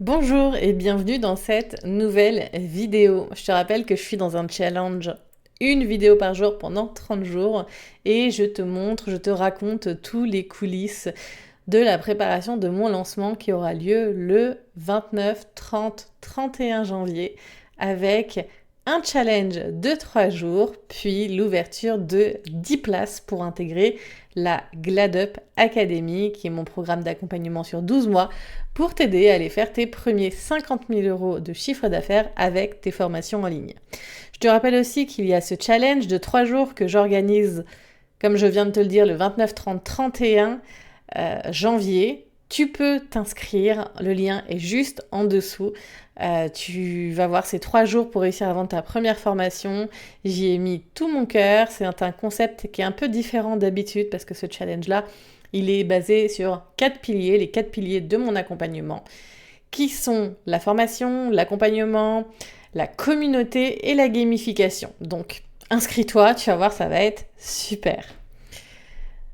Bonjour et bienvenue dans cette nouvelle vidéo. Je te rappelle que je suis dans un challenge, une vidéo par jour pendant 30 jours et je te raconte tous les coulisses de la préparation de mon lancement qui aura lieu le 29, 30, 31 janvier avec un challenge de 3 jours, puis l'ouverture de 10 places pour intégrer la GladUp Academy, qui est mon programme d'accompagnement sur 12 mois, pour t'aider à aller faire tes premiers 50 000 euros de chiffre d'affaires avec tes formations en ligne. Je te rappelle aussi qu'il y a ce challenge de 3 jours que j'organise, comme je viens de te le dire, le 29, 30, 31 janvier. Tu peux t'inscrire, le lien est juste en dessous. Tu vas voir ces 3 jours pour réussir à vendre ta première formation. J'y ai mis tout mon cœur. C'est un concept qui est un peu différent d'habitude parce que ce challenge-là, il est basé sur 4 piliers, les 4 piliers de mon accompagnement, qui sont la formation, l'accompagnement, la communauté et la gamification. Donc, inscris-toi, tu vas voir, ça va être super.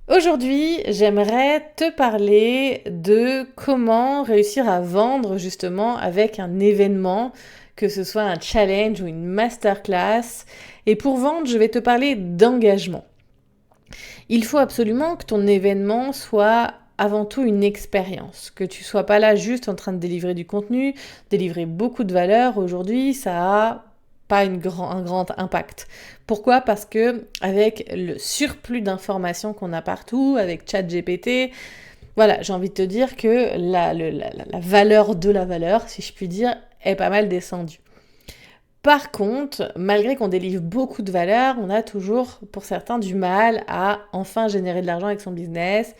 Aujourd'hui, j'aimerais te parler de comment réussir à vendre justement avec un événement, que ce soit un challenge ou une masterclass. Et pour vendre, je vais te parler d'engagement. Il faut absolument que ton événement soit avant tout une expérience, que tu sois pas là juste en train de délivrer du contenu, délivrer beaucoup de valeur. Aujourd'hui, ça a pas un grand impact. Pourquoi ? Parce que avec le surplus d'informations qu'on a partout, avec ChatGPT, voilà, j'ai envie de te dire que la valeur de la valeur, si je puis dire, est pas mal descendue. Par contre, malgré qu'on délivre beaucoup de valeur, on a toujours, pour certains, du mal à enfin générer de l'argent avec son business.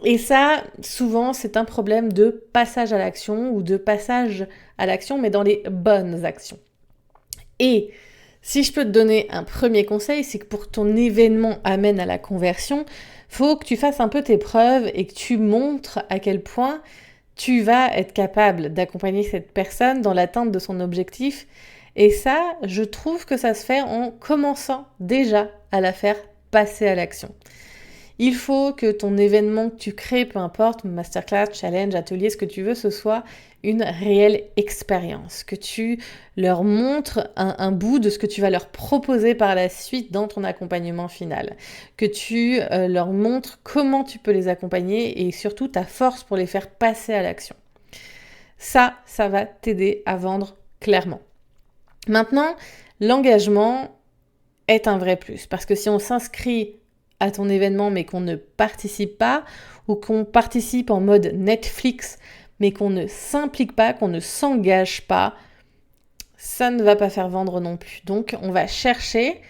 Et ça, souvent, c'est un problème de passage à l'action ou de passage à l'action, mais dans les bonnes actions. Et si je peux te donner un premier conseil, c'est que pour que ton événement amène à la conversion, faut que tu fasses un peu tes preuves et que tu montres à quel point tu vas être capable d'accompagner cette personne dans l'atteinte de son objectif. Et ça, je trouve que ça se fait en commençant déjà à la faire passer à l'action. Il faut que ton événement que tu crées, peu importe, masterclass, challenge, atelier, ce que tu veux, ce soit une réelle expérience, que tu leur montres un bout de ce que tu vas leur proposer par la suite dans ton accompagnement final, que tu leur montres comment tu peux les accompagner et surtout ta force pour les faire passer à l'action. Ça va t'aider à vendre clairement. Maintenant, l'engagement est un vrai plus parce que si on s'inscrit à ton événement mais qu'on ne participe pas ou qu'on participe en mode Netflix mais qu'on ne s'implique pas, qu'on ne s'engage pas, ça ne va pas faire vendre non plus. Donc on va chercher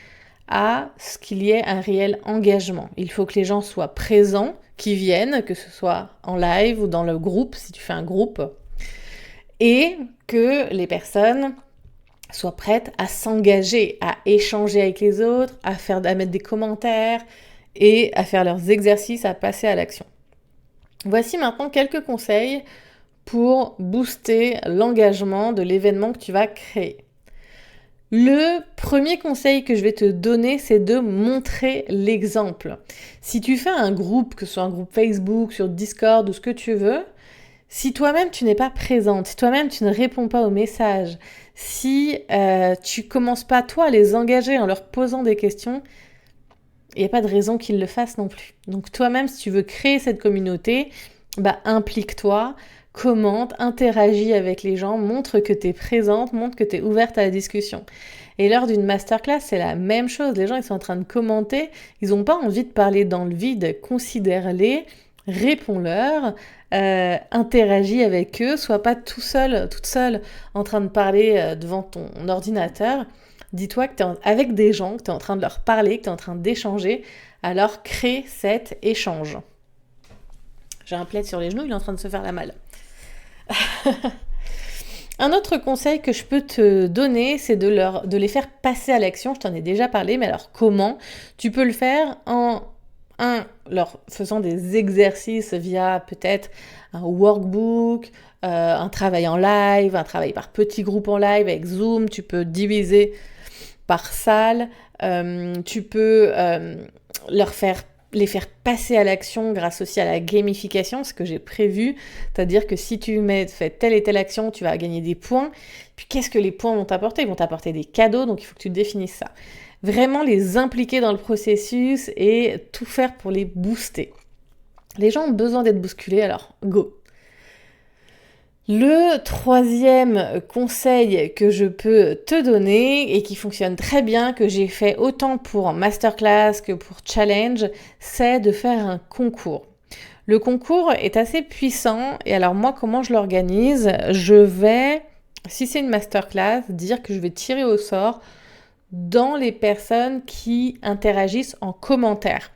à ce qu'il y ait un réel engagement. Il faut que les gens soient présents, qu'ils viennent, que ce soit en live ou dans le groupe, si tu fais un groupe, et que les personnes soient prêtes à s'engager, à échanger avec les autres, à mettre des commentaires et à faire leurs exercices, à passer à l'action. Voici maintenant quelques conseils pour booster l'engagement de l'événement que tu vas créer. Le premier conseil que je vais te donner, c'est de montrer l'exemple. Si tu fais un groupe, que ce soit un groupe Facebook, sur Discord ou ce que tu veux, si toi-même tu n'es pas présente, si toi-même tu ne réponds pas aux messages, si tu commences pas toi à les engager en leur posant des questions, il n'y a pas de raison qu'ils le fassent non plus. Donc toi-même, si tu veux créer cette communauté, implique-toi, commente, interagis avec les gens, montre que tu es présente, montre que tu es ouverte à la discussion. Et lors d'une masterclass, c'est la même chose. Les gens, ils sont en train de commenter, ils n'ont pas envie de parler dans le vide. Considère-les, réponds-leur, interagis avec eux, sois pas tout seul, toute seule en train de parler devant ton ordinateur. Dis-toi que tu es avec des gens, que tu es en train de leur parler, que tu es en train d'échanger, alors crée cet échange. J'ai un plaid sur les genoux, il est en train de se faire la malle. Un autre conseil que je peux te donner, c'est de les faire passer à l'action. Je t'en ai déjà parlé, mais alors comment ? Tu peux le faire en leur faisant des exercices via peut-être un workbook, un travail en live, un travail par petits groupes en live avec Zoom. Tu peux diviser par salle. Tu peux leur faire les faire passer à l'action grâce aussi à la gamification, ce que j'ai prévu. C'est-à-dire que si tu fais telle et telle action, tu vas gagner des points. Puis qu'est-ce que les points vont t'apporter? Ils vont t'apporter des cadeaux, donc il faut que tu définisses ça. Vraiment les impliquer dans le processus et tout faire pour les booster. Les gens ont besoin d'être bousculés, alors go! Le troisième conseil que je peux te donner et qui fonctionne très bien, que j'ai fait autant pour masterclass que pour challenge, c'est de faire un concours. Le concours est assez puissant et alors moi, comment je l'organise? Je vais, si c'est une masterclass, dire que je vais tirer au sort dans les personnes qui interagissent en commentaire.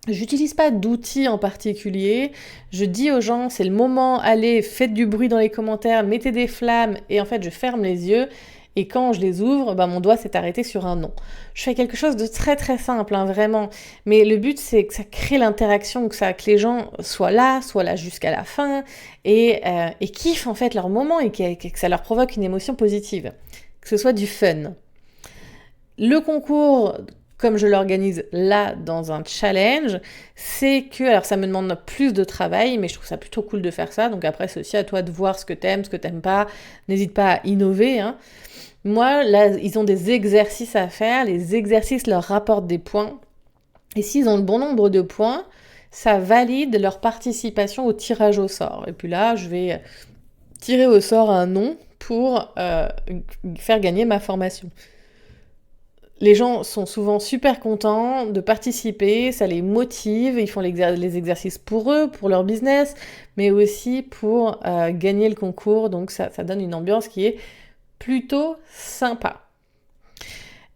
J'utilise pas d'outils en particulier. Je dis aux gens, c'est le moment, allez, faites du bruit dans les commentaires, mettez des flammes, et en fait, je ferme les yeux. Et quand je les ouvre, mon doigt s'est arrêté sur un nom. Je fais quelque chose de très très simple, vraiment. Mais le but, c'est que ça crée l'interaction, que les gens soient là jusqu'à la fin, et kiffent en fait leur moment, et que ça leur provoque une émotion positive. Que ce soit du fun. Le concours, comme je l'organise là dans un challenge, c'est que, alors ça me demande plus de travail, mais je trouve ça plutôt cool de faire ça. Donc après, c'est aussi à toi de voir ce que t'aimes pas. N'hésite pas à innover. Moi, là, ils ont des exercices à faire. Les exercices leur rapportent des points. Et s'ils ont le bon nombre de points, ça valide leur participation au tirage au sort. Et puis là, je vais tirer au sort un nom pour faire gagner ma formation. Les gens sont souvent super contents de participer, ça les motive, ils font les exercices pour eux, pour leur business, mais aussi pour gagner le concours, donc ça donne une ambiance qui est plutôt sympa.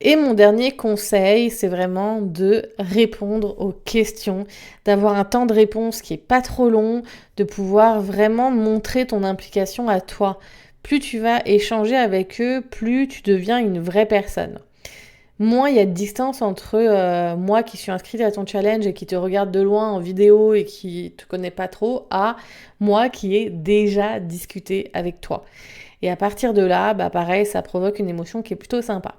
Et mon dernier conseil, c'est vraiment de répondre aux questions, d'avoir un temps de réponse qui est pas trop long, de pouvoir vraiment montrer ton implication à toi. Plus tu vas échanger avec eux, plus tu deviens une vraie personne. Moins il y a de distance entre moi qui suis inscrite à ton challenge et qui te regarde de loin en vidéo et qui te connaît pas trop, à moi qui ai déjà discuté avec toi. Et à partir de là, pareil, ça provoque une émotion qui est plutôt sympa.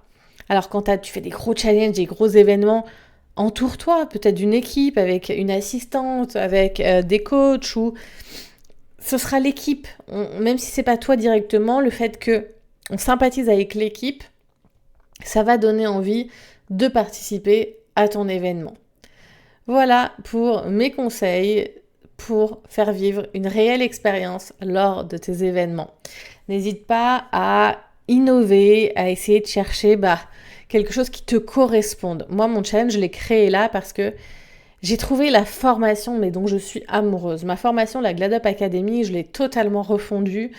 Alors quand tu fais des gros challenges, des gros événements, entoure-toi peut-être d'une équipe avec une assistante, avec des coachs, ou ce sera l'équipe. Même si c'est pas toi directement, le fait que on sympathise avec l'équipe, ça va donner envie de participer à ton événement. Voilà pour mes conseils pour faire vivre une réelle expérience lors de tes événements. N'hésite pas à innover, à essayer de chercher quelque chose qui te corresponde. Moi, mon challenge, je l'ai créé là parce que j'ai trouvé la formation dont je suis amoureuse. Ma formation, la Glad Up Academy, je l'ai totalement refondue.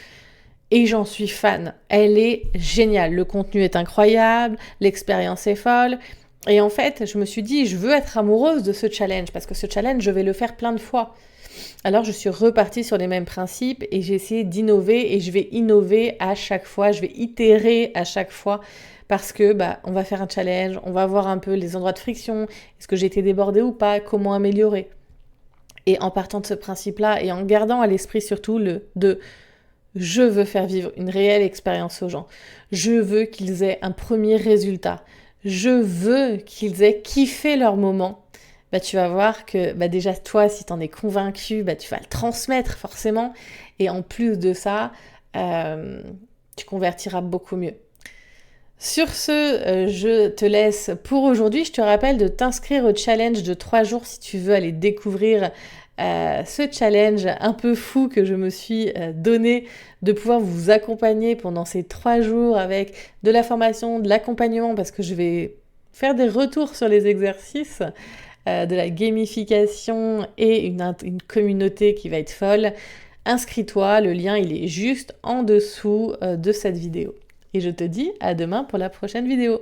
Et j'en suis fan. Elle est géniale. Le contenu est incroyable, l'expérience est folle. Et en fait, je me suis dit, je veux être amoureuse de ce challenge parce que ce challenge, je vais le faire plein de fois. Alors, je suis repartie sur les mêmes principes et j'ai essayé d'innover et je vais innover à chaque fois. Je vais itérer à chaque fois parce que on va faire un challenge, on va voir un peu les endroits de friction. Est-ce que j'ai été débordée ou pas? Comment améliorer? Et en partant de ce principe-là et en gardant à l'esprit surtout je veux faire vivre une réelle expérience aux gens. Je veux qu'ils aient un premier résultat. Je veux qu'ils aient kiffé leur moment. Tu vas voir que déjà toi, si t'en es convaincu, tu vas le transmettre forcément. Et en plus de ça, tu convertiras beaucoup mieux. Sur ce, je te laisse pour aujourd'hui. Je te rappelle de t'inscrire au challenge de 3 jours si tu veux aller découvrir ce challenge un peu fou que je me suis donné de pouvoir vous accompagner pendant ces 3 jours avec de la formation, de l'accompagnement parce que je vais faire des retours sur les exercices, de la gamification et une communauté qui va être folle. Inscris-toi, le lien il est juste en dessous de cette vidéo. Et je te dis à demain pour la prochaine vidéo.